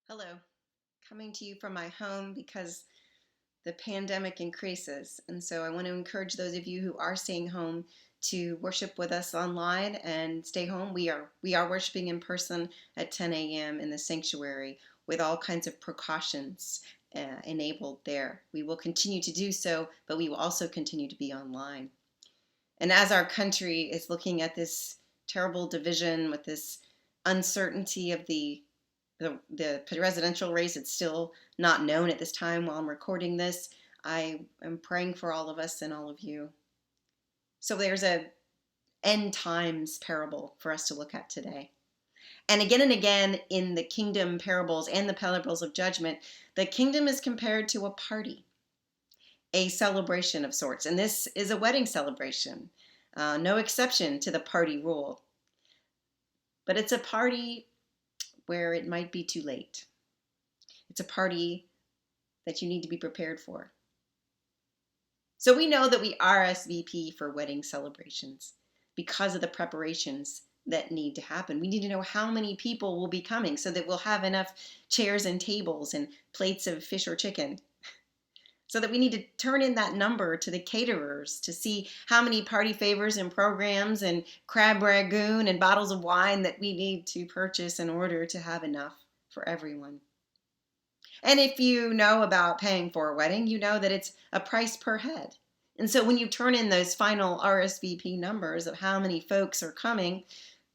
Hello, coming to you from my home because the pandemic increases. And so I want to encourage those of you who are staying home to worship with us online and stay home. We are worshiping in person at 10 a.m. in the sanctuary with all kinds of precautions enabled there. We will continue to do so, but we will also continue to be online. And as our country is looking at this terrible division with this uncertainty of the presidential race, it's still not known at this time while I'm recording this. I am praying for all of us and all of you. So there's a end times parable for us to look at today. And again in the kingdom parables and the parables of judgment, the kingdom is compared to a party, a celebration of sorts. And this is a wedding celebration, no exception to the party rule. But it's a party where it might be too late. It's a party that you need to be prepared for. So we know that we RSVP for wedding celebrations because of the preparations that need to happen. We need to know how many people will be coming so that we'll have enough chairs and tables and plates of fish or chicken. So that we need to turn in that number to the caterers to see how many party favors and programs and crab ragoon and bottles of wine that we need to purchase in order to have enough for everyone. And if you know about paying for a wedding, you know that it's a price per head. And so when you turn in those final RSVP numbers of how many folks are coming,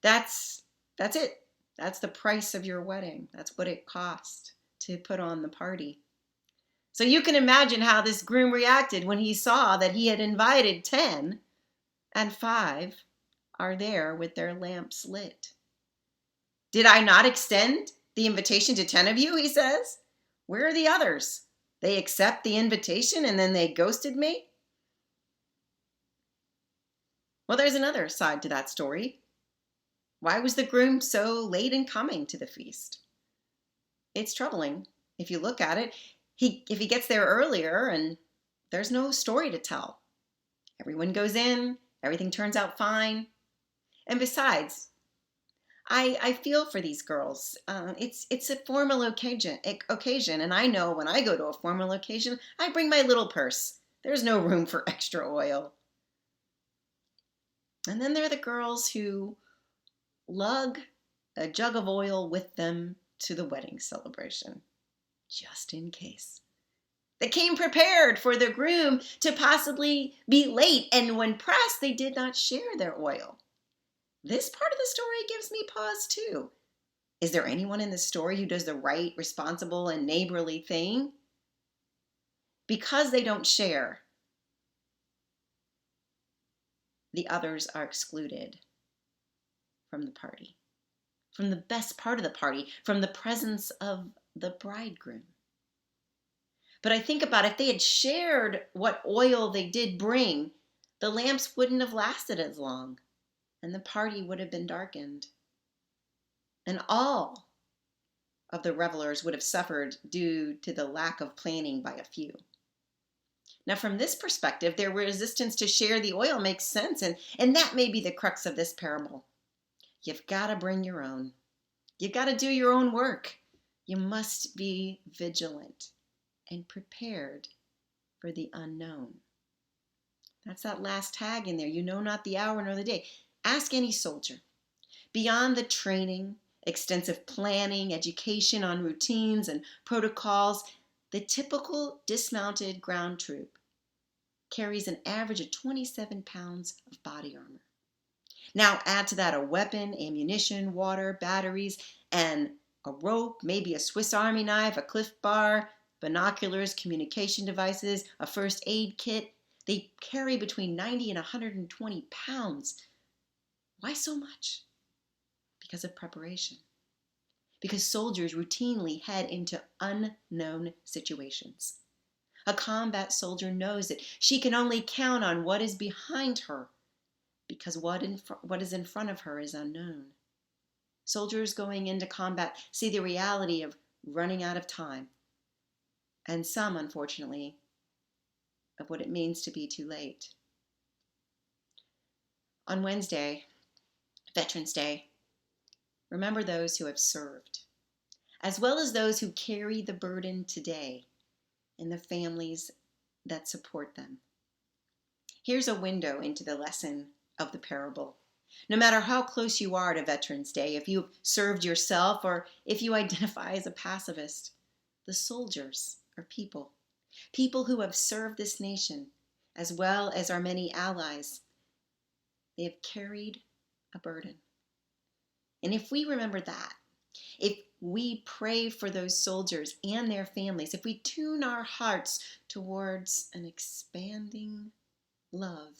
that's it. That's the price of your wedding. That's what it cost to put on the party. So you can imagine how this groom reacted when he saw that he had invited 10 and 5 are there with their lamps lit. Did I not extend the invitation to 10 of you, he says? Where are the others? They accept the invitation and then they ghosted me? Well, there's another side to that story. Why was the groom so late in coming to the feast? It's troubling if you look at it. If he gets there earlier and there's no story to tell. Everyone goes in, everything turns out fine. And besides, I feel for these girls. It's a formal occasion, and I know when I go to a formal occasion, I bring my little purse. There's no room for extra oil. And then there are the girls who lug a jug of oil with them to the wedding celebration, just in case. They came prepared for the groom to possibly be late, and when pressed, they did not share their oil. This part of the story gives me pause too. Is there anyone in the story who does the right, responsible, and neighborly thing? Because they don't share, the others are excluded from the party, from the best part of the party, from the presence of the bridegroom. But I think about if they had shared what oil they did bring, the lamps wouldn't have lasted as long, and the party would have been darkened. And all of the revelers would have suffered due to the lack of planning by a few. Now, from this perspective, their resistance to share the oil makes sense, and that may be the crux of this parable. You've got to bring your own. You've got to do your own work. You must be vigilant and prepared for the unknown. That's that last tag in there. You know not the hour nor the day. Ask any soldier. Beyond the training, extensive planning, education on routines and protocols, the typical dismounted ground troop carries an average of 27 pounds of body armor. Now add to that a weapon, ammunition, water, batteries, and a rope, maybe a Swiss Army knife, a Cliff Bar, binoculars, communication devices, a first aid kit. They carry between 90 and 120 pounds. Why so much? Because of preparation. Because soldiers routinely head into unknown situations. A combat soldier knows that she can only count on what is behind her because what is in front of her is unknown. Soldiers going into combat see the reality of running out of time, and some, unfortunately, of what it means to be too late. On Wednesday, Veterans Day, remember those who have served. as well as those who carry the burden today and the families that support them. Here's a window into the lesson of the parable. No matter how close you are to Veterans Day, if you've served yourself or if you identify as a pacifist, the soldiers are people. People who have served this nation, as well as our many allies. They have carried a burden. And if we remember that, if we pray for those soldiers and their families, if we tune our hearts towards an expanding love,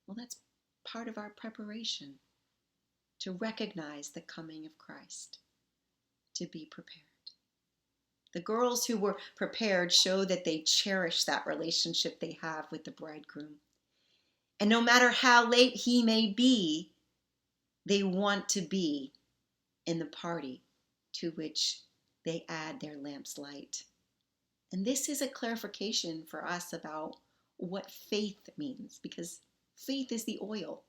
well, that's part of our preparation to recognize the coming of Christ, to be prepared. The girls who were prepared show that they cherish that relationship they have with the bridegroom. And no matter how late he may be, they want to be in the party to which they add their lamp's light. And this is a clarification for us about what faith means, because faith is the oil.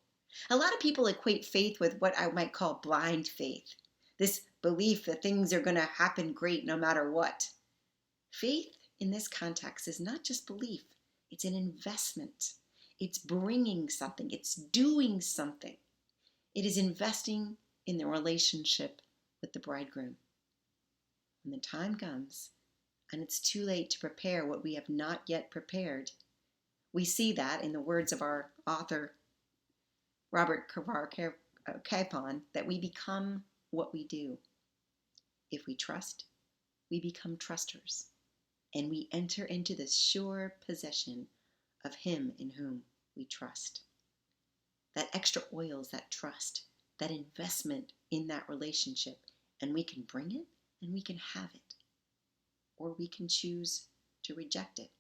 A lot of people equate faith with what I might call blind faith, this belief that things are going to happen great no matter what. Faith in this context is not just belief, it's an investment. It's bringing something, it's doing something. It is investing in the relationship with the bridegroom. When the time comes and it's too late to prepare what we have not yet prepared, we see that in the words of our author, Robert Capon, that we become what we do. If we trust, we become trusters, and we enter into the sure possession of him in whom we trust. That extra oil is that trust, that investment in that relationship, and we can bring it and we can have it, or we can choose to reject it.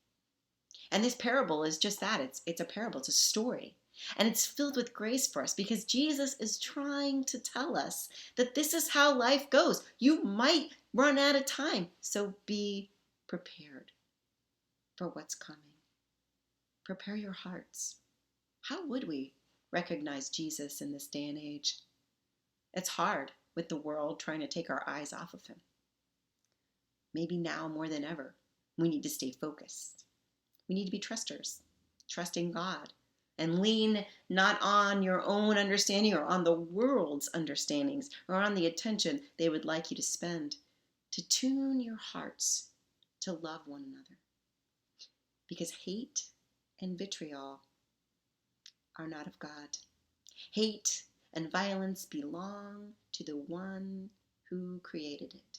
And this parable is just that. It's a parable, it's a story. And it's filled with grace for us because Jesus is trying to tell us that this is how life goes. You might run out of time, so be prepared for what's coming. Prepare your hearts. How would we recognize Jesus in this day and age? It's hard with the world trying to take our eyes off of him. Maybe now more than ever, we need to stay focused. We need to be trusters, trusting God, and lean not on your own understanding or on the world's understandings or on the attention they would like you to spend, to tune your hearts to love one another. Because hate and vitriol are not of God. Hate and violence belong to the one who created it.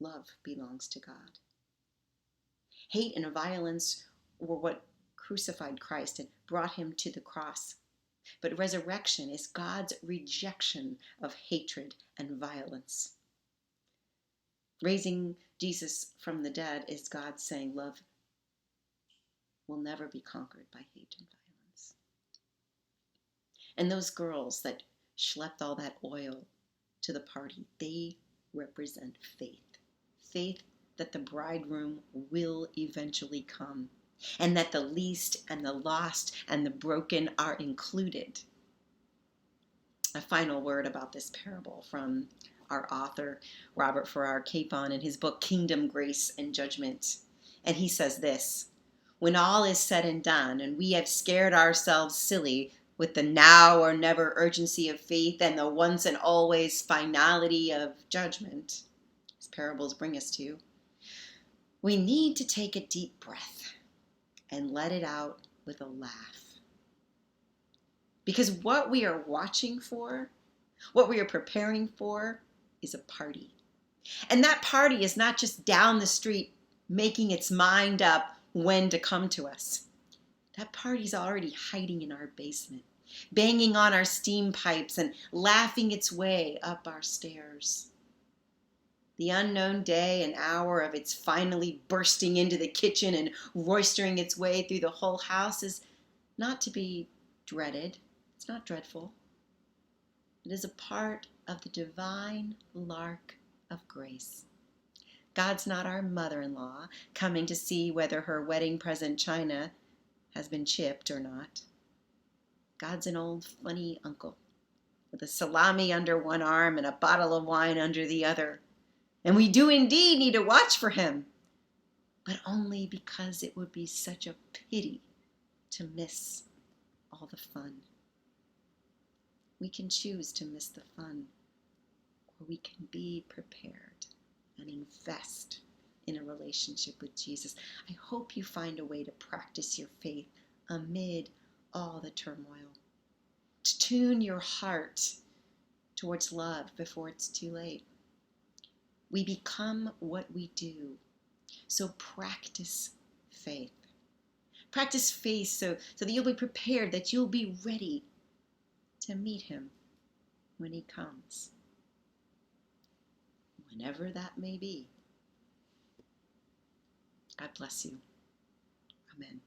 Love belongs to God. Hate and violence were what crucified Christ and brought him to the cross. But resurrection is God's rejection of hatred and violence. Raising Jesus from the dead is God saying love will never be conquered by hate and violence. And those girls that schlepped all that oil to the party, they represent faith. Faith that the bridegroom will eventually come, and that the least and the lost and the broken are included. A final word about this parable from our author, Robert Farrar Capon, in his book, Kingdom, Grace, and Judgment. And he says this: when all is said and done, and we have scared ourselves silly with the now or never urgency of faith and the once and always finality of judgment, as parables bring us to, we need to take a deep breath and let it out with a laugh. Because what we are watching for, what we are preparing for, is a party. And that party is not just down the street making its mind up when to come to us. That party's already hiding in our basement, banging on our steam pipes and laughing its way up our stairs. The unknown day and hour of its finally bursting into the kitchen and roistering its way through the whole house is not to be dreaded. It's not dreadful. It is a part of the divine lark of grace. God's not our mother-in-law coming to see whether her wedding present china has been chipped or not. God's an old funny uncle with a salami under one arm and a bottle of wine under the other. And we do indeed need to watch for him, but only because it would be such a pity to miss all the fun. We can choose to miss the fun, or we can be prepared and invest in a relationship with Jesus. I hope you find a way to practice your faith amid all the turmoil, to tune your heart towards love before it's too late. We become what we do. So practice faith. Practice faith so that you'll be prepared, that you'll be ready to meet him when he comes, whenever that may be. God bless you. Amen.